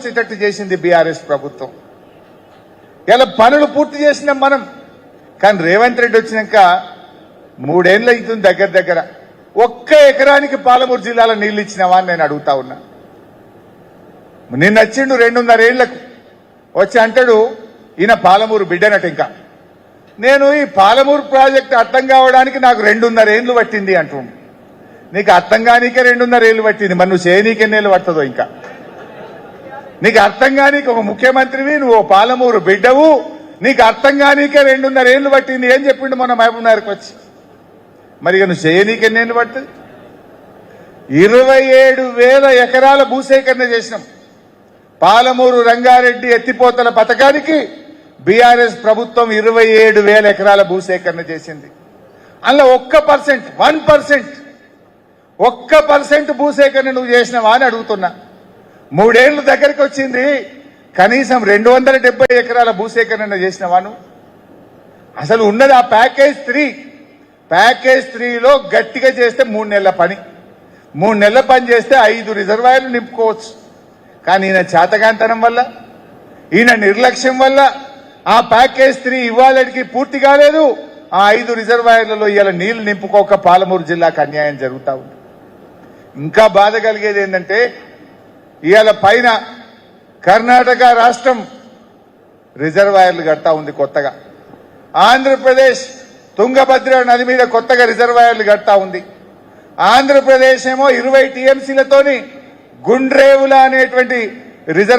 వచ్చేటట్టు చేసింది బీఆర్ఎస్ ప్రభుత్వం. ఇలా పనులు పూర్తి చేసినాం మనం. కానీ రేవంత్ రెడ్డి వచ్చినాక 3 ఏళ్ళు అవుతుంది దగ్గర ఒక్క ఎకరానికి పాలమూరు జిల్లాలో నీళ్లు ఇచ్చినావా అని నేను అడుగుతా ఉన్నా. నిన్న వచ్చిండు 2.5 ఏళ్లకు వచ్చి అంటాడు ఈయన పాలమూరు బిడ్డనట. ఇంకా నేను ఈ పాలమూరు ప్రాజెక్టు అర్థం కావడానికి నాకు 2.5 ఏళ్లు పట్టింది అంటుండు. నీకు అర్థం కానీకే 2.5 ఏళ్లు పట్టింది, మరి నువ్వు చేయనీకి ఎన్నేళ్ళు పడుతుందో. ఇంకా నీకు అర్థం కానీకి ఒక ముఖ్యమంత్రివి, నువ్వు పాలమూరు బిడ్డవు, నీకు అర్థం కానీకే 2.5 ఏళ్లు పట్టింది ఏం చెప్పిండు మన మహబూబ్ నగర్కి వచ్చి. మరి ఇక నువ్వు చేయనీకి ఎన్నేళ్ళు పడుతుంది? 27,000 ఎకరాల భూసేకరణ చేసినాం. పాలమూరు రంగారెడ్డి ఎత్తిపోతల పథకానికి బీఆర్ఎస్ ప్రభుత్వం 27,000 ఎకరాల భూసేకరణ చేసింది. అందులో 1% భూసేకరణ నువ్వు చేసినావా అని అడుగుతున్నా. 3 ఏళ్లు దగ్గరికి వచ్చింది, కనీసం 270 ఎకరాల భూసేకరణ చేసినావా నువ్వు? అసలు ఉన్నది ఆ ప్యాకేజ్ 3లో గట్టిగా చేస్తే 3 నెలల పని. 3 నెలల పని చేస్తే 5 రిజర్వాయర్లు నింపుకోవచ్చు. కానీ ఈయన చేతగాంతనం వల్ల, ఈయన నిర్లక్ష్యం వల్ల ఆ ప్యాకేజ్ 3 ఇవాళకి పూర్తి కాలేదు. ఆ 5 రిజర్వాయర్లలో ఇవాళ నీళ్లు నింపుకోక పాలమూరు జిల్లాకు అన్యాయం జరుగుతా ఉంది. ఇంకా బాధ కలిగేది ఏంటంటే ఇవాళ పైన కర్ణాటక రాష్ట్రం రిజర్వాయర్లు కడతా ఉంది కొత్తగా. ఆంధ్రప్రదేశ్ తుంగభద్ర నది మీద కొత్తగా రిజర్వాయర్లు కడతా ఉంది. ఆంధ్రప్రదేశ్ ఏమో 20 టీఎంసీలతోని గుండ్రేవుల అనేటువంటి రిజర్వ్